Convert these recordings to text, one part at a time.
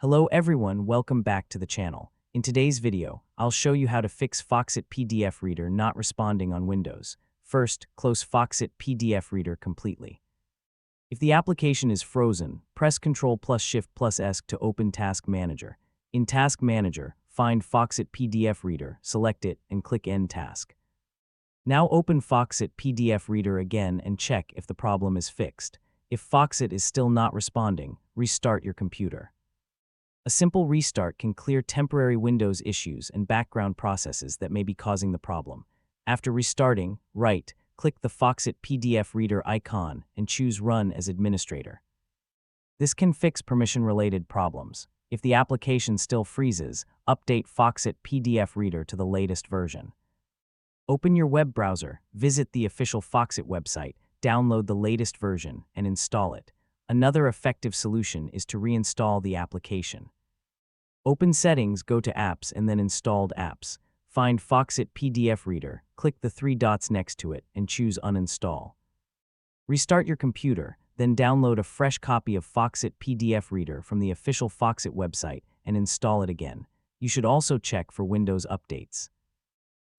Hello everyone, welcome back to the channel. In today's video, I'll show you how to fix Foxit PDF Reader not responding on Windows. First, close Foxit PDF Reader completely. If the application is frozen, press Ctrl plus Shift plus S to open Task Manager. In Task Manager, find Foxit PDF Reader, select it, and click End Task. Now open Foxit PDF Reader again and check if the problem is fixed. If Foxit is still not responding, restart your computer. A simple restart can clear temporary Windows issues and background processes that may be causing the problem. After restarting, click the Foxit PDF Reader icon and choose Run as Administrator. This can fix permission-related problems. If the application still freezes, update Foxit PDF Reader to the latest version. Open your web browser, visit the official Foxit website, download the latest version, and install it. Another effective solution is to reinstall the application. Open Settings, go to Apps, and then Installed Apps. Find Foxit PDF Reader, click the three dots next to it, and choose Uninstall. Restart your computer, then download a fresh copy of Foxit PDF Reader from the official Foxit website and install it again. You should also check for Windows updates.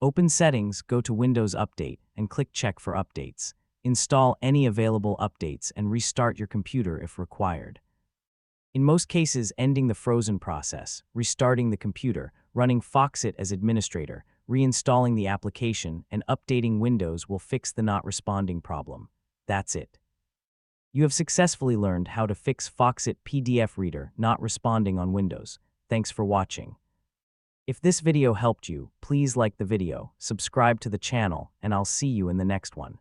Open Settings, go to Windows Update, and click Check for updates. Install any available updates and restart your computer if required. In most cases, ending the frozen process, restarting the computer, running Foxit as administrator, reinstalling the application, and updating Windows will fix the not responding problem. That's it. You have successfully learned how to fix Foxit PDF Reader not responding on Windows. Thanks for watching. If this video helped you, please like the video, subscribe to the channel, and I'll see you in the next one.